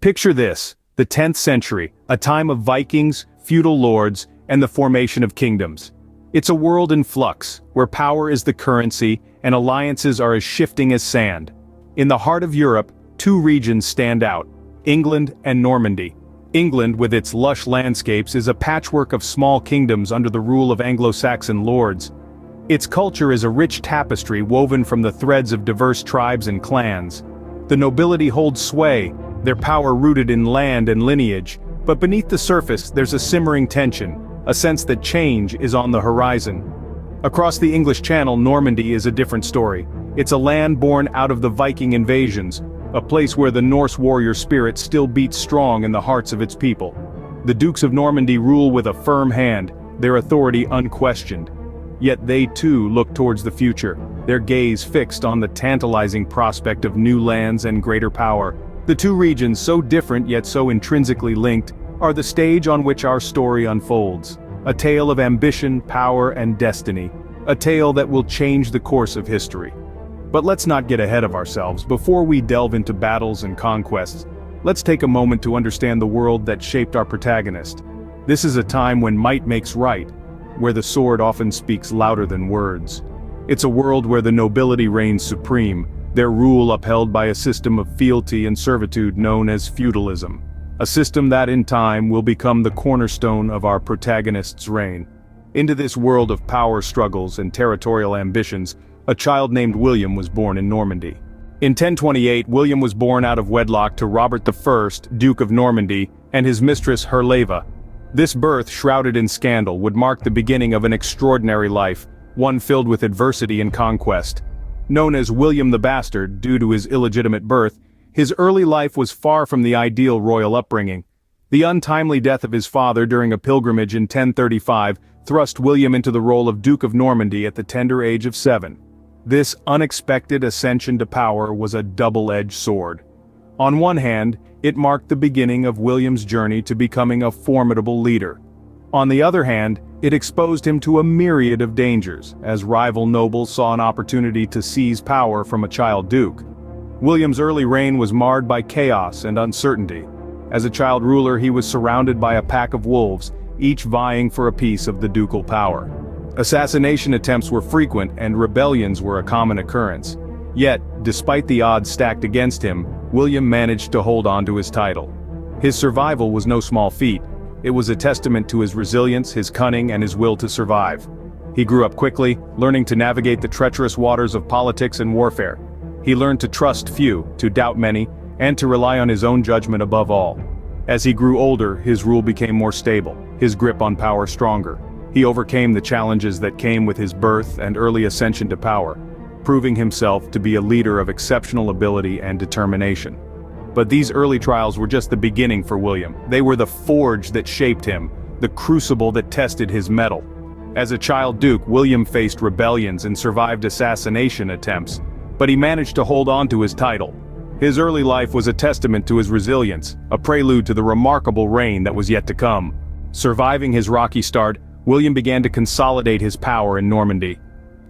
Picture this, the 10th century, a time of Vikings, feudal lords, and the formation of kingdoms. It's a world in flux, where power is the currency and alliances are as shifting as sand. In the heart of Europe, two regions stand out: England and Normandy. England, with its lush landscapes, is a patchwork of small kingdoms under the rule of Anglo-Saxon lords. Its culture is a rich tapestry woven from the threads of diverse tribes and clans. The nobility holds sway, their power rooted in land and lineage, but beneath the surface there's a simmering tension, a sense that change is on the horizon. Across the English Channel, Normandy is a different story. It's a land born out of the Viking invasions, a place where the Norse warrior spirit still beats strong in the hearts of its people. The Dukes of Normandy rule with a firm hand, their authority unquestioned. Yet they too look towards the future, their gaze fixed on the tantalizing prospect of new lands and greater power. The two regions, so different yet so intrinsically linked, are the stage on which our story unfolds. A tale of ambition, power, and destiny. A tale that will change the course of history. But let's not get ahead of ourselves. Before we delve into battles and conquests, let's take a moment to understand the world that shaped our protagonist. This is a time when might makes right, where the sword often speaks louder than words. It's a world where the nobility reigns supreme, their rule upheld by a system of fealty and servitude known as feudalism. A system that in time will become the cornerstone of our protagonist's reign. Into this world of power struggles and territorial ambitions, a child named William was born in Normandy. In 1028, William was born out of wedlock to Robert I, Duke of Normandy, and his mistress Herleva. This birth, shrouded in scandal, would mark the beginning of an extraordinary life, one filled with adversity and conquest. Known as William the Bastard due to his illegitimate birth, his early life was far from the ideal royal upbringing. The untimely death of his father during a pilgrimage in 1035 thrust William into the role of Duke of Normandy at the tender age of 7. This unexpected ascension to power was a double-edged sword. On one hand, it marked the beginning of William's journey to becoming a formidable leader. On the other hand, it exposed him to a myriad of dangers, as rival nobles saw an opportunity to seize power from a child duke. William's early reign was marred by chaos and uncertainty. As a child ruler, he was surrounded by a pack of wolves, each vying for a piece of the ducal power. Assassination attempts were frequent and rebellions were a common occurrence. Yet, despite the odds stacked against him, William managed to hold on to his title. His survival was no small feat. It was a testament to his resilience, his cunning, and his will to survive. He grew up quickly, learning to navigate the treacherous waters of politics and warfare. He learned to trust few, to doubt many, and to rely on his own judgment above all. As he grew older, his rule became more stable, his grip on power stronger. He overcame the challenges that came with his birth and early ascension to power, proving himself to be a leader of exceptional ability and determination. But these early trials were just the beginning for William. They were the forge that shaped him, the crucible that tested his mettle. As a child duke, William faced rebellions and survived assassination attempts, but he managed to hold on to his title. His early life was a testament to his resilience, a prelude to the remarkable reign that was yet to come. Surviving his rocky start, William began to consolidate his power in Normandy.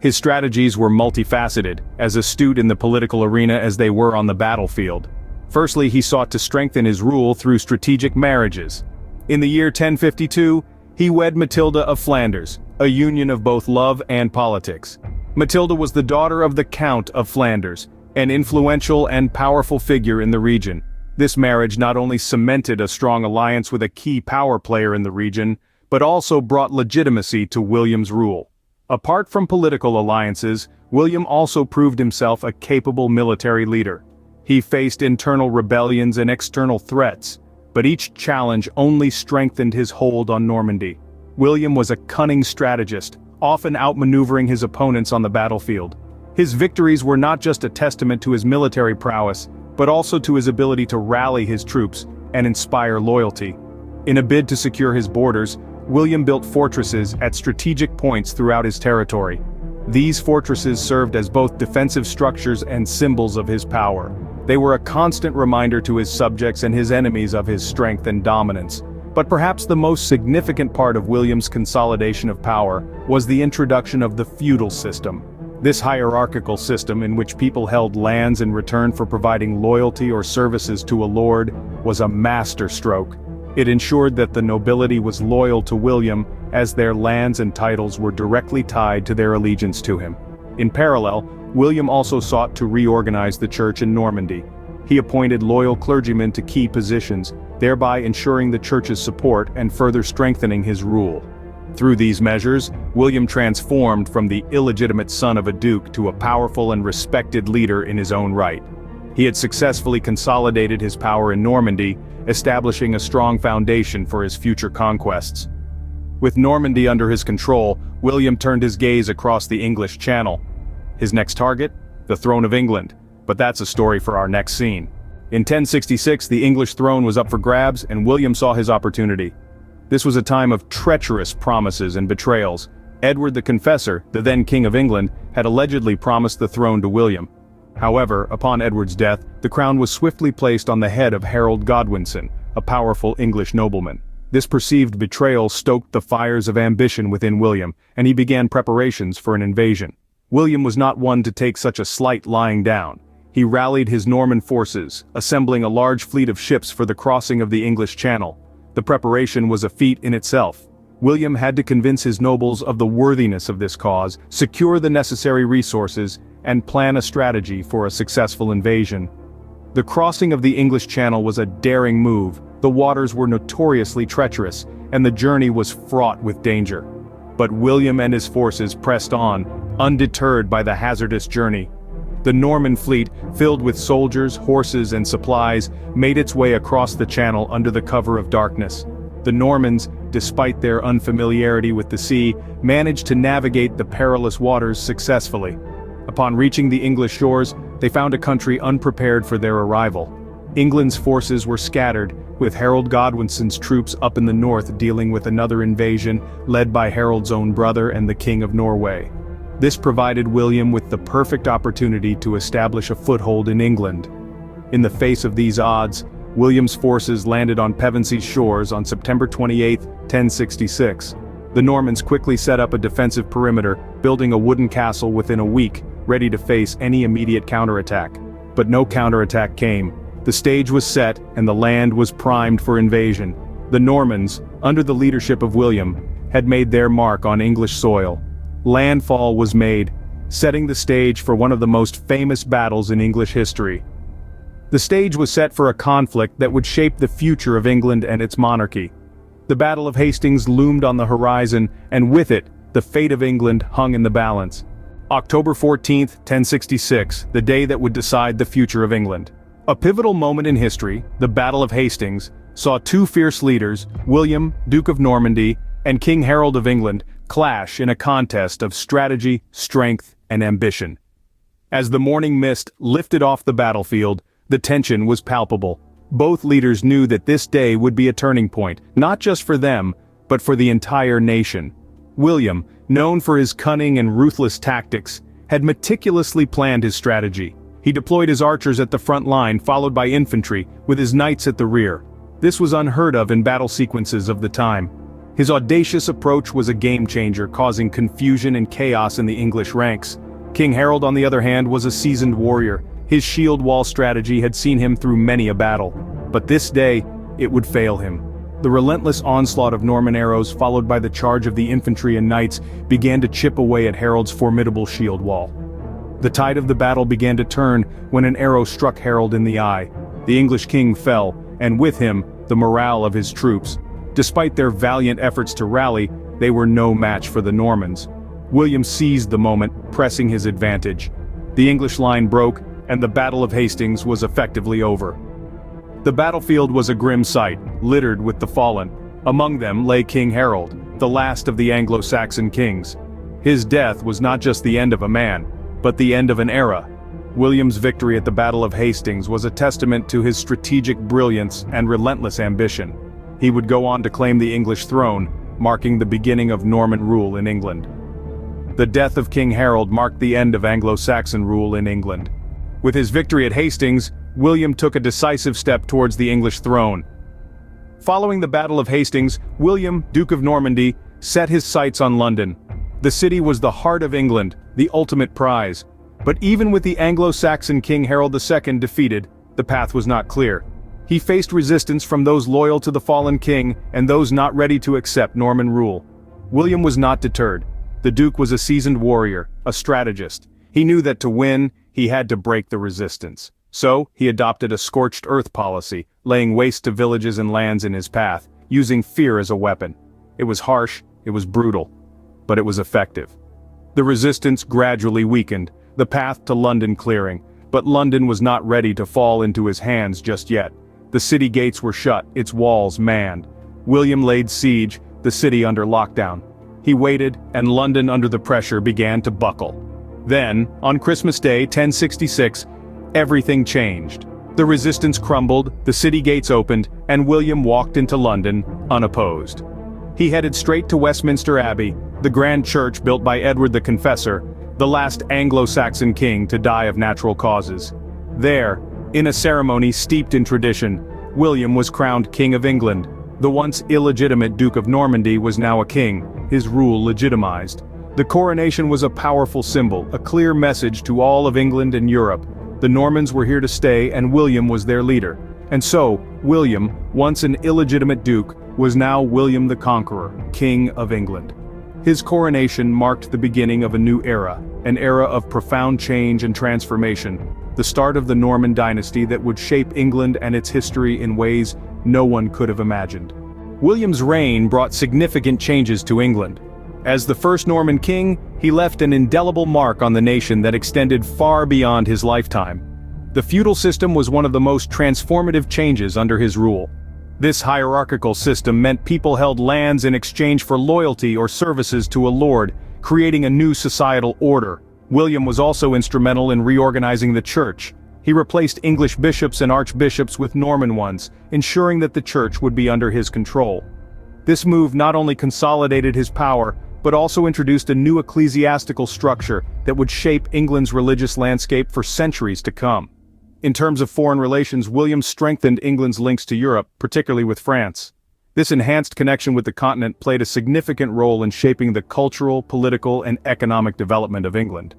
His strategies were multifaceted, as astute in the political arena as they were on the battlefield. Firstly, he sought to strengthen his rule through strategic marriages. In the year 1052, he wed Matilda of Flanders, a union of both love and politics. Matilda was the daughter of the Count of Flanders, an influential and powerful figure in the region. This marriage not only cemented a strong alliance with a key power player in the region, but also brought legitimacy to William's rule. Apart from political alliances, William also proved himself a capable military leader. He faced internal rebellions and external threats, but each challenge only strengthened his hold on Normandy. William was a cunning strategist, often outmaneuvering his opponents on the battlefield. His victories were not just a testament to his military prowess, but also to his ability to rally his troops and inspire loyalty. In a bid to secure his borders, William built fortresses at strategic points throughout his territory. These fortresses served as both defensive structures and symbols of his power. They were a constant reminder to his subjects and his enemies of his strength and dominance. But perhaps the most significant part of William's consolidation of power was the introduction of the feudal system. This hierarchical system in which people held lands in return for providing loyalty or services to a lord was a masterstroke. It ensured that the nobility was loyal to William, as their lands and titles were directly tied to their allegiance to him. In parallel, William also sought to reorganize the church in Normandy. He appointed loyal clergymen to key positions, thereby ensuring the church's support and further strengthening his rule. Through these measures, William transformed from the illegitimate son of a duke to a powerful and respected leader in his own right. He had successfully consolidated his power in Normandy, establishing a strong foundation for his future conquests. With Normandy under his control, William turned his gaze across the English Channel. His next target? The throne of England. But that's a story for our next scene. In 1066, the English throne was up for grabs, and William saw his opportunity. This was a time of treacherous promises and betrayals. Edward the Confessor, the then King of England, had allegedly promised the throne to William. However, upon Edward's death, the crown was swiftly placed on the head of Harold Godwinson, a powerful English nobleman. This perceived betrayal stoked the fires of ambition within William, and he began preparations for an invasion. William was not one to take such a slight lying down. He rallied his Norman forces, assembling a large fleet of ships for the crossing of the English Channel. The preparation was a feat in itself. William had to convince his nobles of the worthiness of this cause, secure the necessary resources, and plan a strategy for a successful invasion. The crossing of the English Channel was a daring move. The waters were notoriously treacherous, and the journey was fraught with danger. But William and his forces pressed on, undeterred by the hazardous journey. The Norman fleet, filled with soldiers, horses, and supplies, made its way across the channel under the cover of darkness. The Normans, despite their unfamiliarity with the sea, managed to navigate the perilous waters successfully. Upon reaching the English shores, they found a country unprepared for their arrival. England's forces were scattered, with Harold Godwinson's troops up in the north dealing with another invasion led by Harold's own brother and the King of Norway. This provided William with the perfect opportunity to establish a foothold in England. In the face of these odds, William's forces landed on Pevensy's shores on September 28, 1066. The Normans quickly set up a defensive perimeter, building a wooden castle within a week, ready to face any immediate counterattack. But no counterattack came. The stage was set, and the land was primed for invasion. The Normans, under the leadership of William, had made their mark on English soil. Landfall was made, setting the stage for one of the most famous battles in English history. The stage was set for a conflict that would shape the future of England and its monarchy. The Battle of Hastings loomed on the horizon, and with it, the fate of England hung in the balance. October 14, 1066, the day that would decide the future of England. A pivotal moment in history, the Battle of Hastings, saw two fierce leaders, William, Duke of Normandy, and King Harold of England, clash in a contest of strategy, strength, and ambition. As the morning mist lifted off the battlefield, the tension was palpable. Both leaders knew that this day would be a turning point, not just for them, but for the entire nation. William, known for his cunning and ruthless tactics, had meticulously planned his strategy. He deployed his archers at the front line, followed by infantry, with his knights at the rear. This was unheard of in battle sequences of the time. His audacious approach was a game-changer, causing confusion and chaos in the English ranks. King Harold, on the other hand, was a seasoned warrior. His shield wall strategy had seen him through many a battle. But this day, it would fail him. The relentless onslaught of Norman arrows, followed by the charge of the infantry and knights, began to chip away at Harold's formidable shield wall. The tide of the battle began to turn when an arrow struck Harold in the eye. The English king fell, and with him, the morale of his troops. Despite their valiant efforts to rally, they were no match for the Normans. William seized the moment, pressing his advantage. The English line broke, and the Battle of Hastings was effectively over. The battlefield was a grim sight, littered with the fallen. Among them lay King Harold, the last of the Anglo-Saxon kings. His death was not just the end of a man, but the end of an era. William's victory at the Battle of Hastings was a testament to his strategic brilliance and relentless ambition. He would go on to claim the English throne, marking the beginning of Norman rule in England. The death of King Harold marked the end of Anglo-Saxon rule in England. With his victory at Hastings, William took a decisive step towards the English throne. Following the Battle of Hastings, William, Duke of Normandy, set his sights on London. The city was the heart of England, the ultimate prize. But even with the Anglo-Saxon King Harold II defeated, the path was not clear. He faced resistance from those loyal to the fallen king and those not ready to accept Norman rule. William was not deterred. The Duke was a seasoned warrior, a strategist. He knew that to win, he had to break the resistance. So, he adopted a scorched earth policy, laying waste to villages and lands in his path, using fear as a weapon. It was harsh, it was brutal, but it was effective. The resistance gradually weakened, the path to London clearing, but London was not ready to fall into his hands just yet. The city gates were shut, its walls manned. William laid siege, the city under lockdown. He waited, and London under the pressure began to buckle. Then, on Christmas Day, 1066, everything changed. The resistance crumbled, the city gates opened, and William walked into London, unopposed. He headed straight to Westminster Abbey, the grand church built by Edward the Confessor, the last Anglo-Saxon king to die of natural causes. There, in a ceremony steeped in tradition, William was crowned King of England. The once illegitimate Duke of Normandy was now a king, his rule legitimized. The coronation was a powerful symbol, a clear message to all of England and Europe. The Normans were here to stay and William was their leader. And so, William, once an illegitimate duke, was now William the Conqueror, King of England. His coronation marked the beginning of a new era, an era of profound change and transformation, the start of the Norman dynasty that would shape England and its history in ways no one could have imagined. William's reign brought significant changes to England. As the first Norman king, he left an indelible mark on the nation that extended far beyond his lifetime. The feudal system was one of the most transformative changes under his rule. This hierarchical system meant people held lands in exchange for loyalty or services to a lord, creating a new societal order. William was also instrumental in reorganizing the church. He replaced English bishops and archbishops with Norman ones, ensuring that the church would be under his control. This move not only consolidated his power, but also introduced a new ecclesiastical structure that would shape England's religious landscape for centuries to come. In terms of foreign relations, William strengthened England's links to Europe, particularly with France. This enhanced connection with the continent played a significant role in shaping the cultural, political, and economic development of England.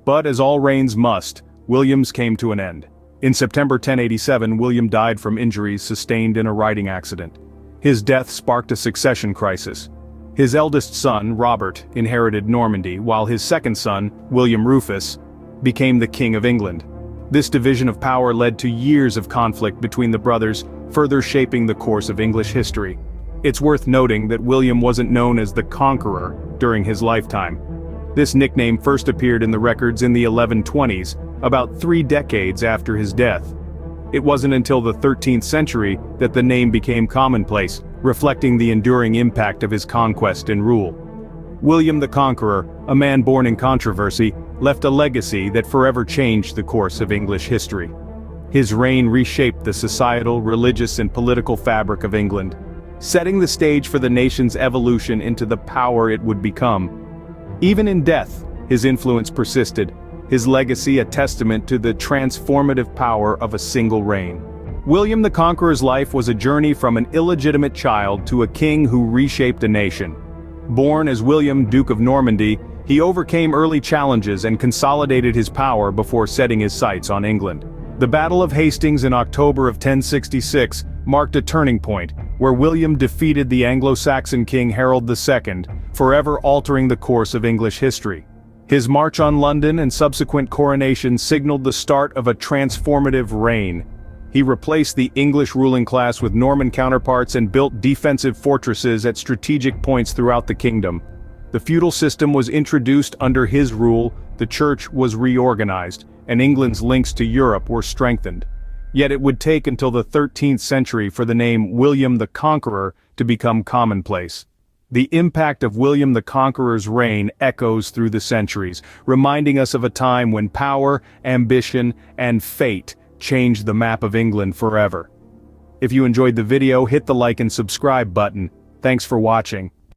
But as all reigns must, William's came to an end. In September 1087, William died from injuries sustained in a riding accident. His death sparked a succession crisis. His eldest son, Robert, inherited Normandy, while his second son, William Rufus, became the King of England. This division of power led to years of conflict between the brothers, further shaping the course of English history. It's worth noting that William wasn't known as the Conqueror during his lifetime. This nickname first appeared in the records in the 1120s, about 3 decades after his death. It wasn't until the 13th century that the name became commonplace, reflecting the enduring impact of his conquest and rule. William the Conqueror, a man born in controversy, left a legacy that forever changed the course of English history. His reign reshaped the societal, religious, and political fabric of England, setting the stage for the nation's evolution into the power it would become. Even in death, his influence persisted, his legacy a testament to the transformative power of a single reign. William the Conqueror's life was a journey from an illegitimate child to a king who reshaped a nation. Born as William, Duke of Normandy, he overcame early challenges and consolidated his power before setting his sights on England. The Battle of Hastings in October of 1066 marked a turning point, where William defeated the Anglo-Saxon King Harold II, forever altering the course of English history. His march on London and subsequent coronation signaled the start of a transformative reign. He replaced the English ruling class with Norman counterparts and built defensive fortresses at strategic points throughout the kingdom. The feudal system was introduced under his rule, the church was reorganized, and England's links to Europe were strengthened. Yet it would take until the 13th century for the name William the Conqueror to become commonplace. The impact of William the Conqueror's reign echoes through the centuries, reminding us of a time when power, ambition, and fate changed the map of England forever. If you enjoyed the video, hit the like and subscribe button. Thanks for watching.